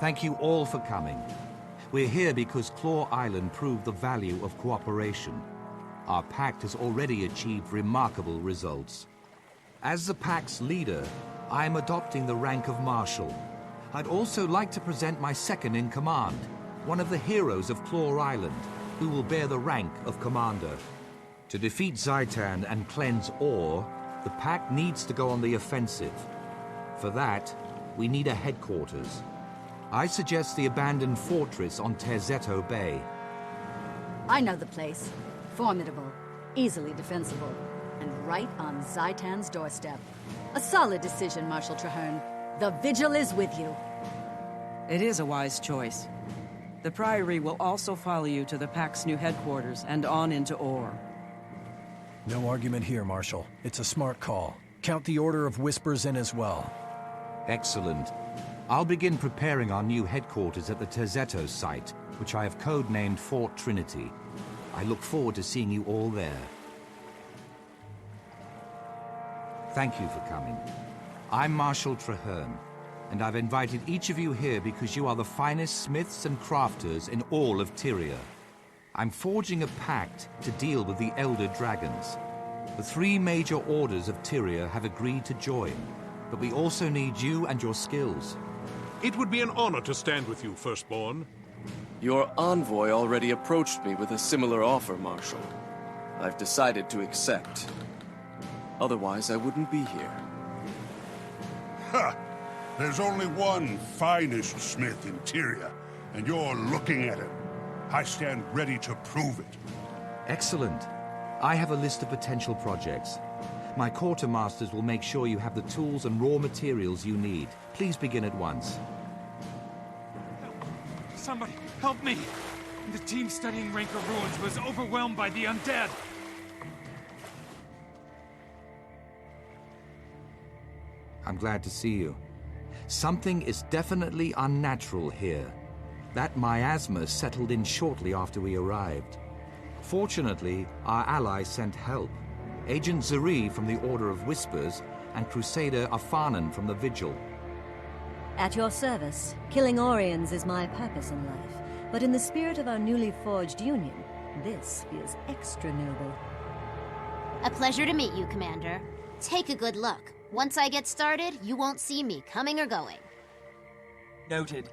Thank you all for coming. We're here because Claw Island proved the value of cooperation. Our Pact has already achieved remarkable results. As the Pact's leader, I am adopting the rank of Marshal. I'd also like to present my second in command, one of the heroes of Claw Island, who will bear the rank of Commander. To defeat Zhaitan and cleanse Orr, the Pact needs to go on the offensive. For that, we need a headquarters. I suggest the abandoned fortress on Terzetto Bay. I know the place. Formidable, easily defensible, and right on Zhaitan's doorstep. A solid decision, Marshal Traeherne. The Vigil is with you. It is a wise choice. The Priory will also follow you to the Pact's new headquarters and on into Orr. No argument here, Marshal. It's a smart call. Count the Order of Whispers in as well. Excellent. I'll begin preparing our new headquarters at the Terzetto site, which I have codenamed Fort Trinity. I look forward to seeing you all there. Thank you for coming. I'm Marshal Traeherne, and I've invited each of you here because you are the finest smiths and crafters in all of Tyria. I'm forging a pact to deal with the Elder Dragons. The 3 major orders of Tyria have agreed to join, but we also need you and your skills. It would be an honor to stand with you, Firstborn. Your envoy already approached me with a similar offer, Marshal. I've decided to accept. Otherwise, I wouldn't be here. Ha! There's only one finest smith in Tyria, and you're looking at him. I stand ready to prove it. Excellent. I have a list of potential projects. My quartermasters will make sure you have the tools and raw materials you need. Please begin at once. Somebody, help me! The team studying Rancor Ruins was overwhelmed by the undead. I'm glad to see you. Something is definitely unnatural here. That miasma settled in shortly after we arrived. Fortunately, our allies sent help. Agent Ceera from the Order of Whispers and Crusader Afanan from the Vigil. At your service, killing Orrians is my purpose in life. But in the spirit of our newly forged union, this feels extra noble. A pleasure to meet you, Commander. Take a good look. Once I get started, you won't see me coming or going. Noted.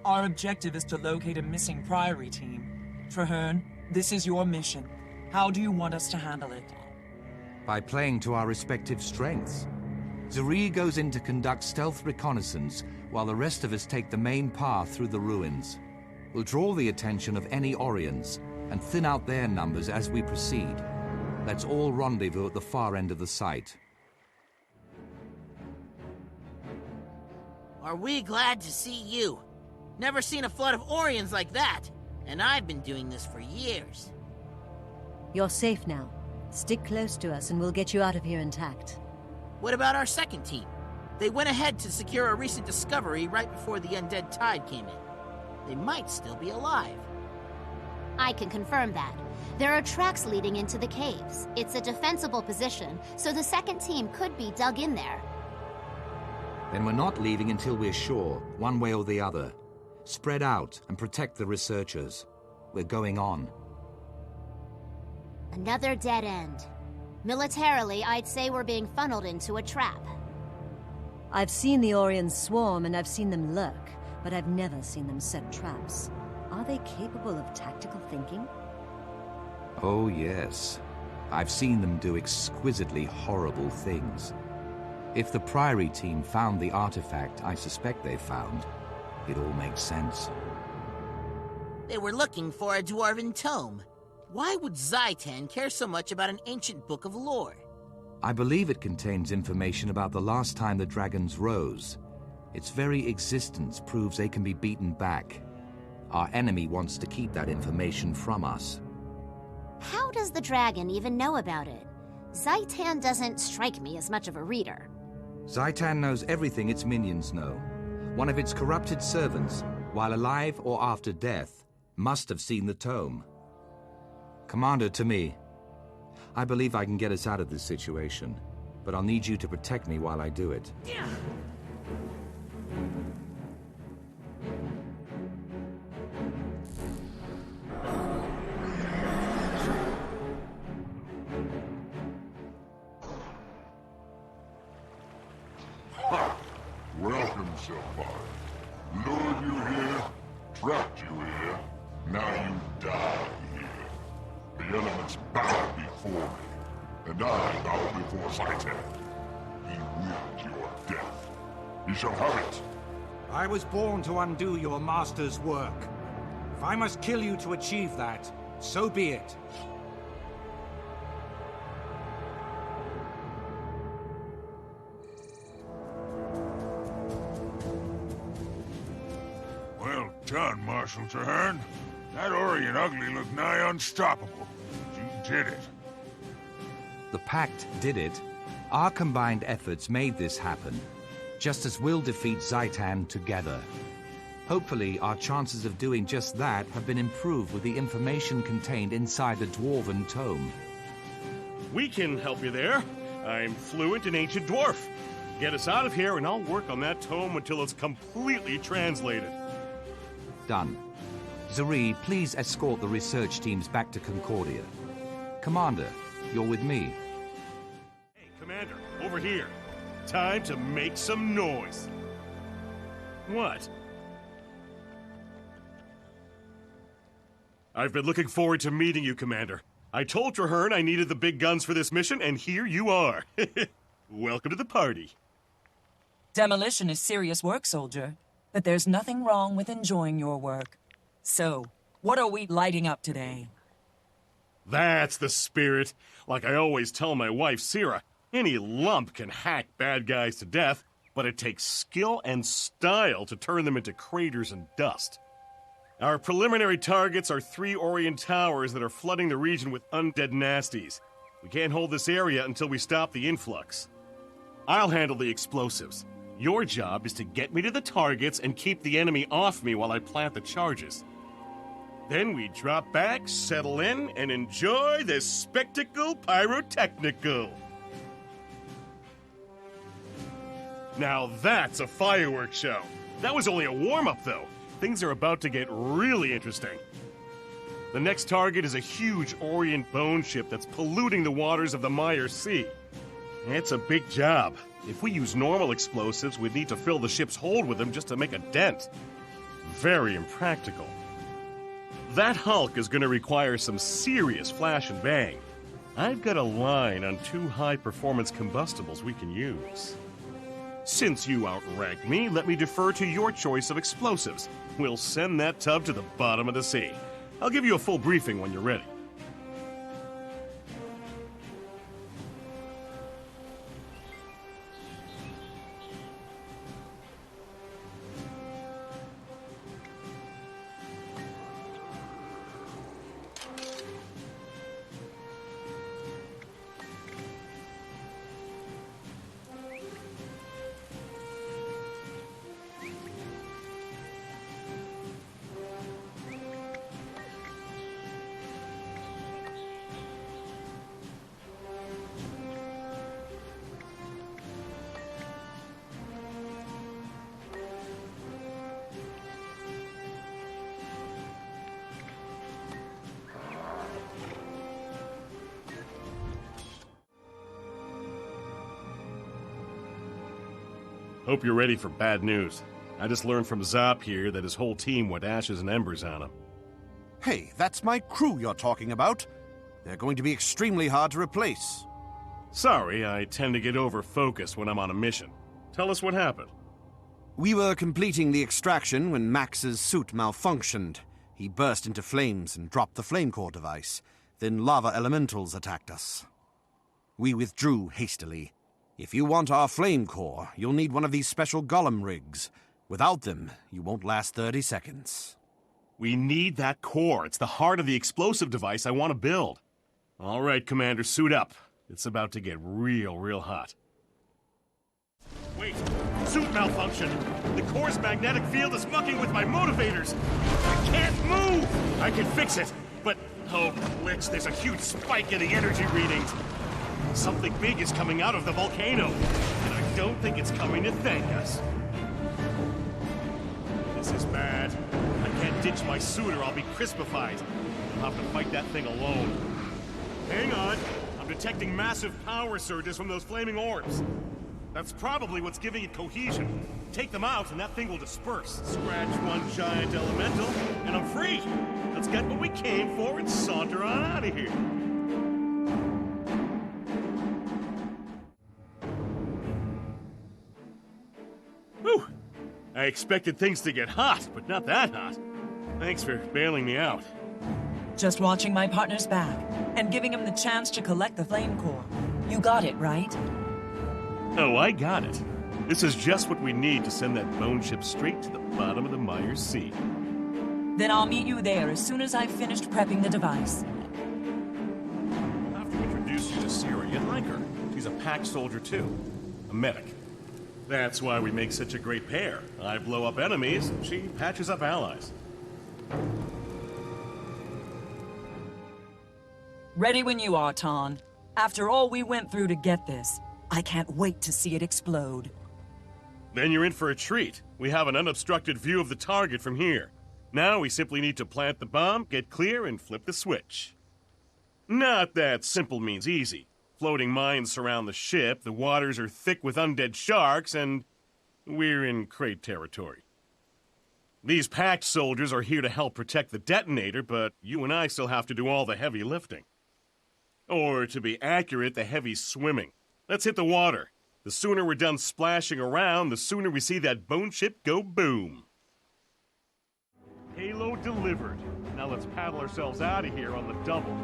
Our objective is to locate a missing Priory team. Traeherne, this is your mission. How do you want us to handle it? By playing to our respective strengths. Ceera goes in to conduct stealth reconnaissance, while the rest of us take the main path through the ruins. We'll draw the attention of any Orrians, and thin out their numbers as we proceed. Let's all rendezvous at the far end of the site. Are we glad to see you? Never seen a flood of Orrians like that, and I've been doing this for years. You're safe now. Stick close to us and we'll get you out of here intact. What about our second team? They went ahead to secure a recent discovery right before the undead tide came in. They might still be alive. I can confirm that. There are tracks leading into the caves. It's a defensible position, so the second team could be dug in there. Then we're not leaving until we're sure, one way or the other. Spread out and protect the researchers. We're going on. Another dead end. Militarily, I'd say we're being funneled into a trap. I've seen the Orrians swarm and I've seen them lurk, but I've never seen them set traps. Are they capable of tactical thinking? Oh yes. I've seen them do exquisitely horrible things. If the Priory team found the artifact I suspect they found, it all makes sense. They were looking for a dwarven tome. Why would Zhaitan care so much about an ancient book of lore? I believe it contains information about the last time the dragons rose. Its very existence proves they can be beaten back. Our enemy wants to keep that information from us. How does the dragon even know about it? Zhaitan doesn't strike me as much of a reader. Zhaitan knows everything its minions know. One of its corrupted servants, while alive or after death, must have seen the tome. Commander, to me. I believe I can get us out of this situation, but I'll need you to protect me while I do it. himself by. Lured you here, trapped you here, now you die here. The elements bow before me, and I bow before Zhaitan. He willed your death. He shall have it. I was born to undo your master's work. If I must kill you to achieve that, so be it. Well done, Marshal Traeherne. That Orrian ugly looked nigh unstoppable. You did it. The Pact did it. Our combined efforts made this happen, just as we'll defeat Zhaitan together. Hopefully, our chances of doing just that have been improved with the information contained inside the Dwarven Tome. We can help you there. I'm fluent in Ancient Dwarf. Get us out of here and I'll work on that tome until it's completely translated. Done. Zuri, please escort the research teams back to Concordia. Commander, you're with me. Hey, Commander, over here. Time to make some noise. What? I've been looking forward to meeting you, Commander. I told Traeherne I needed the big guns for this mission, and here you are. Welcome to the party. Demolition is serious work, soldier. But there's nothing wrong with enjoying your work. So, what are we lighting up today? That's the spirit. Like I always tell my wife, Ceera, any lump can hack bad guys to death, but it takes skill and style to turn them into craters and dust. Our preliminary targets are 3 Orrian towers that are flooding the region with undead nasties. We can't hold this area until we stop the influx. I'll handle the explosives. Your job is to get me to the targets and keep the enemy off me while I plant the charges. Then we drop back, settle in, and enjoy this spectacle pyrotechnical. Now that's a fireworks show. That was only a warm-up, though. Things are about to get really interesting. The next target is a huge Orrian bone ship that's polluting the waters of the Mire Sea. It's a big job. If we use normal explosives, we'd need to fill the ship's hold with them just to make a dent. Very impractical. That hulk is going to require some serious flash and bang. I've got a line on 2 high-performance combustibles we can use. Since you outrank me, let me defer to your choice of explosives. We'll send that tub to the bottom of the sea. I'll give you a full briefing when you're ready. Hope you're ready for bad news. I just learned from Zop here that his whole team went ashes and embers on him. Hey, that's my crew you're talking about. They're going to be extremely hard to replace. Sorry, I tend to get over-focused when I'm on a mission. Tell us what happened. We were completing the extraction when Max's suit malfunctioned. He burst into flames and dropped the flame core device. Then lava elementals attacked us. We withdrew hastily. If you want our flame core, you'll need one of these special golem rigs. Without them, you won't last 30 seconds. We need that core. It's the heart of the explosive device I want to build. All right, Commander, suit up. It's about to get real hot. Wait, suit malfunction. The core's magnetic field is mucking with my motivators. I can't move. I can fix it, but oh, Blitz, there's a huge spike in the energy readings. Something big is coming out of the volcano, and I don't think it's coming to thank us. This is bad. I can't ditch my suit or I'll be crispified. I'll have to fight that thing alone. Hang on. I'm detecting massive power surges from those flaming orbs. That's probably what's giving it cohesion. Take them out and that thing will disperse. Scratch one giant elemental, and I'm free. Let's get what we came for and saunter on out of here. Whew! I expected things to get hot, but not that hot. Thanks for bailing me out. Just watching my partner's back, and giving him the chance to collect the flame core. You got it, right? Oh, I got it. This is just what we need to send that bone ship straight to the bottom of the Myers Sea. Then I'll meet you there as soon as I've finished prepping the device. I'll have to introduce you to Ceera. You'd like her. She's a Pact soldier, too. A medic. That's why we make such a great pair. I blow up enemies, and she patches up allies. Ready when you are, Tonn. After all we went through to get this, I can't wait to see it explode. Then you're in for a treat. We have an unobstructed view of the target from here. Now we simply need to plant the bomb, get clear, and flip the switch. Not that simple means easy. Floating mines surround the ship, the waters are thick with undead sharks, and we're in Crate territory. These Pact soldiers are here to help protect the detonator, but you and I still have to do all the heavy lifting. Or, to be accurate, the heavy swimming. Let's hit the water. The sooner we're done splashing around, the sooner we see that bone ship go boom. Payload delivered. Now let's paddle ourselves out of here on the double.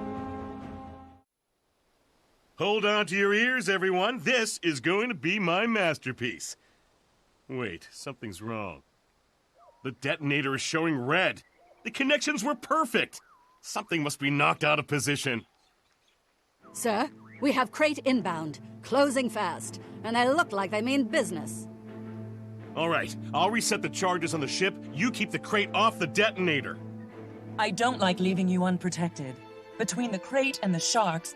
Hold on to your ears, everyone. This is going to be my masterpiece. Wait, something's wrong. The detonator is showing red. The connections were perfect. Something must be knocked out of position. Sir, we have Crate inbound, closing fast, and they look like they mean business. All right, I'll reset the charges on the ship. You keep the Crate off the detonator. I don't like leaving you unprotected. Between the Crate and the sharks...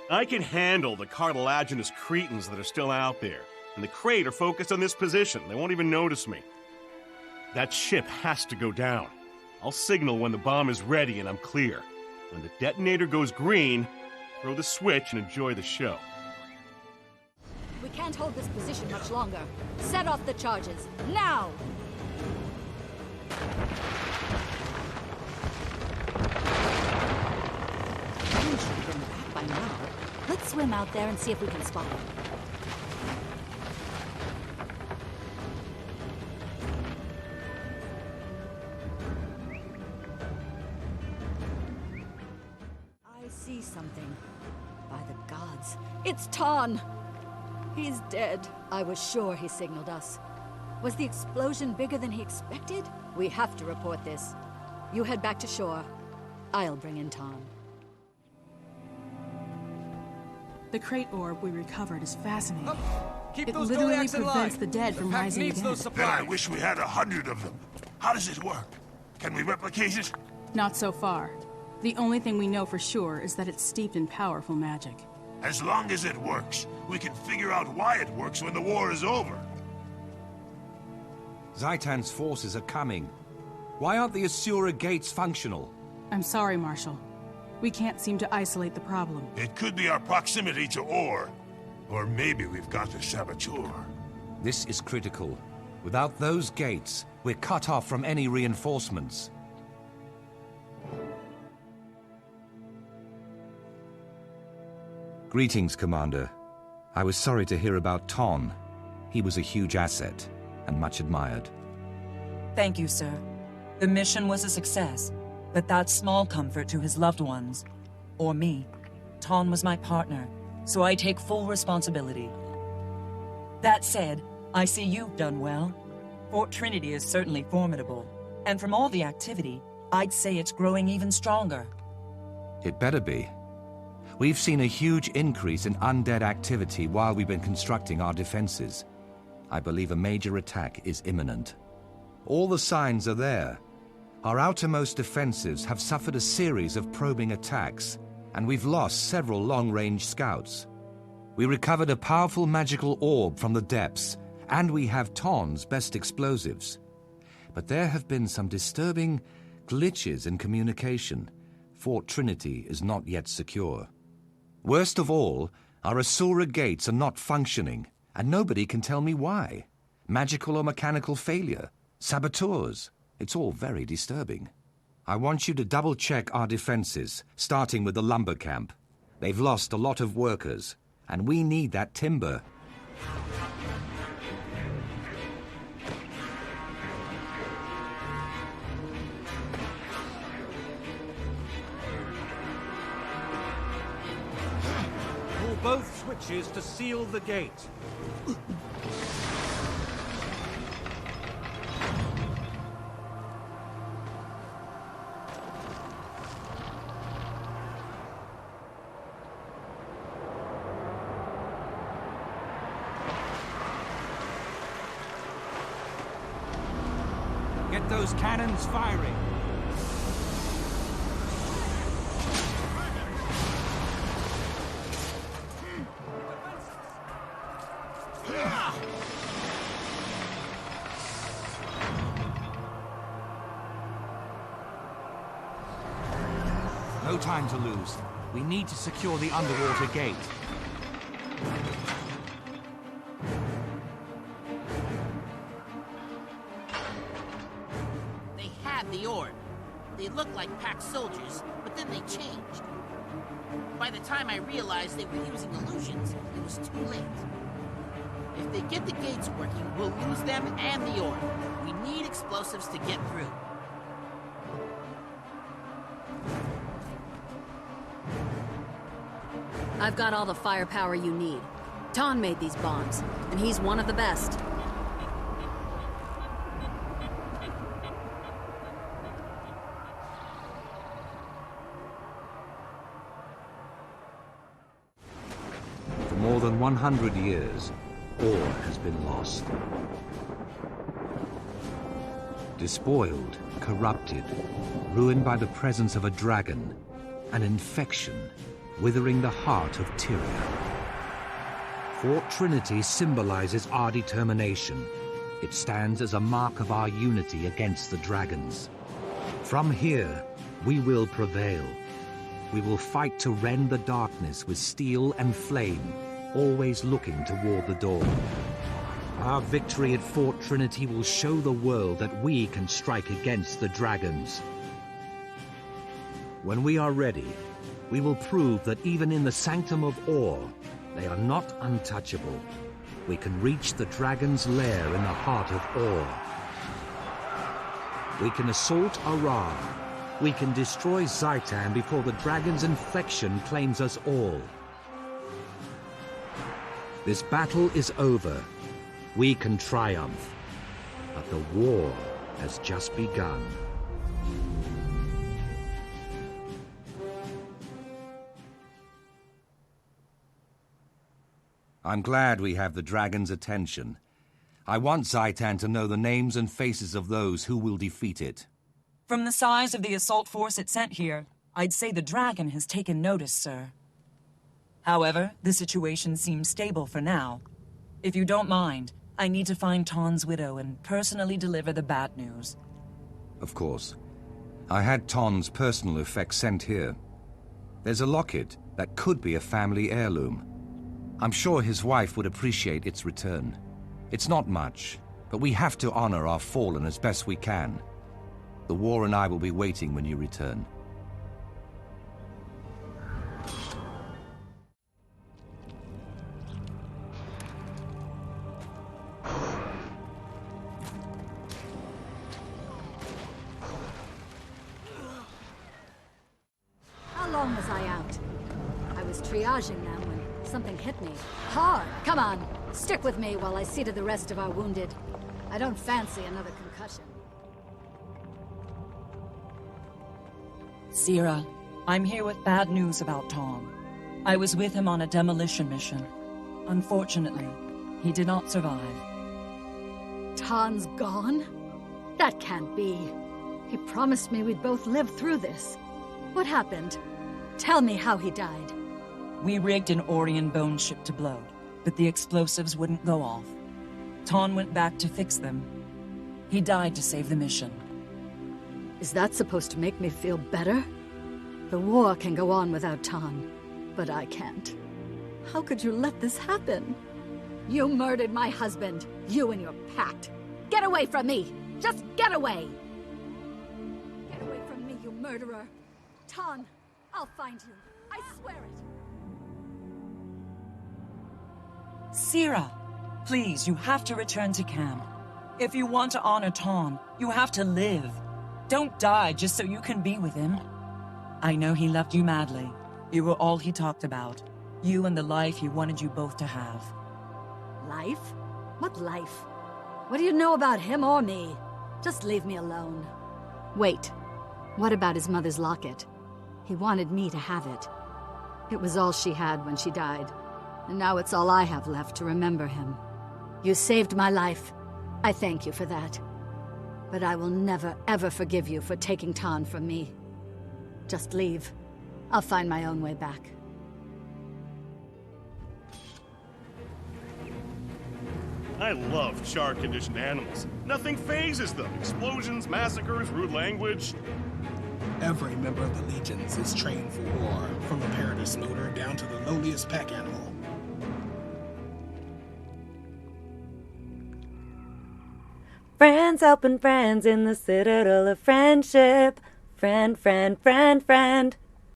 I can handle the cartilaginous cretins that are still out there. And the Crate are focused on this position. They won't even notice me. That ship has to go down. I'll signal when the bomb is ready and I'm clear. When the detonator goes green, throw the switch and enjoy the show. We can't hold this position much longer. Set off the charges, now! They should have been back by now. Let's swim out there and see if we can spot them. I see something. By the gods, it's Tonn! He's dead. I was sure he signaled us. Was the explosion bigger than he expected? We have to report this. You head back to shore. I'll bring in Tonn. The Crate orb we recovered is fascinating. Keep it those literally Doliacs in prevents line. the dead from rising again. Then I wish we had 100 of them. How does it work? Can we replicate it? Not so far. The only thing we know for sure is that it's steeped in powerful magic. As long as it works, we can figure out why it works when the war is over. Zhaitan's forces are coming. Why aren't the Asura gates functional? I'm sorry, Marshal. We can't seem to isolate the problem. It could be our proximity to ore. Or maybe we've got a saboteur. This is critical. Without those gates, we're cut off from any reinforcements. Greetings, Commander. I was sorry to hear about Tonn. He was a huge asset, and much admired. Thank you, sir. The mission was a success, but that's small comfort to his loved ones. Or me. Tonn was my partner, so I take full responsibility. That said, I see you've done well. Fort Trinity is certainly formidable, and from all the activity, I'd say it's growing even stronger. It better be. We've seen a huge increase in undead activity while we've been constructing our defenses. I believe a major attack is imminent. All the signs are there. Our outermost defenses have suffered a series of probing attacks, and we've lost several long-range scouts. We recovered a powerful magical orb from the depths, and we have Tonn's best explosives. But there have been some disturbing glitches in communication. Fort Trinity is not yet secure. Worst of all, our Asura gates are not functioning. And nobody can tell me why. Magical or mechanical failure, saboteurs. It's all very disturbing. I want you to double-check our defenses, starting with the lumber camp. They've lost a lot of workers, and we need that timber. Pull both switches to seal the gate. Get those cannons firing. No time to lose. We need to secure the underwater gate. They had the orb. They looked like Pact soldiers, but then they changed. By the time I realized they were using illusions, it was too late. If they get the gates working, we'll lose them and the orb. We need explosives to get through. I've got all the firepower you need. Tonn made these bombs, and he's one of the best. For more than 100 years, ore has been lost. Despoiled, corrupted, ruined by the presence of a dragon, an infection, withering the heart of Tyria. Fort Trinity symbolizes our determination. It stands as a mark of our unity against the dragons. From here, we will prevail. We will fight to rend the darkness with steel and flame, always looking toward the dawn. Our victory at Fort Trinity will show the world that we can strike against the dragons. When we are ready, we will prove that even in the Sanctum of Ore, they are not untouchable. We can reach the dragon's lair in the heart of Ore. We can assault Orrian. We can destroy Zhaitan before the dragon's infection claims us all. This battle is over. We can triumph. But the war has just begun. I'm glad we have the dragon's attention. I want Zhaitan to know the names and faces of those who will defeat it. From the size of the assault force it sent here, I'd say the dragon has taken notice, sir. However, the situation seems stable for now. If you don't mind, I need to find Tonn's widow and personally deliver the bad news. Of course. I had Tonn's personal effects sent here. There's a locket that could be a family heirloom. I'm sure his wife would appreciate its return. It's not much, but we have to honor our fallen as best we can. The war and I will be waiting when you return. How long was I out? I was triaging them when something hit me. Hard! Come on! Stick with me while I see to the rest of our wounded. I don't fancy another concussion. Ceera, I'm here with bad news about Tonn. I was with him on a demolition mission. Unfortunately, he did not survive. Tonn's gone? That can't be. He promised me we'd both live through this. What happened? Tell me how he died. We rigged an Orrian bone ship to blow, but the explosives wouldn't go off. Tonn went back to fix them. He died to save the mission. Is that supposed to make me feel better? The war can go on without Tonn, but I can't. How could you let this happen? You murdered my husband. You and your pact. Get away from me! Just get away! Get away from me, you murderer! Tonn, I'll find you. I swear it. Ceera, please, you have to return to camp. If you want to honor Tonn, you have to live. Don't die just so you can be with him. I know he loved you madly. You were all he talked about. You and the life he wanted you both to have. Life? What life? What do you know about him or me? Just leave me alone. Wait. What about his mother's locket? He wanted me to have it. It was all she had when she died. And now it's all I have left to remember him. You saved my life. I thank you for that. But I will never, ever forgive you for taking Tonn from me. Just leave. I'll find my own way back. I love char-conditioned animals. Nothing phases them. Explosions, massacres, rude language. Every member of the Legions is trained for war, from the Paradis Motor down to the lowliest pack animal. Friends helping friends in the citadel of friendship. Friend, friend, friend, friend.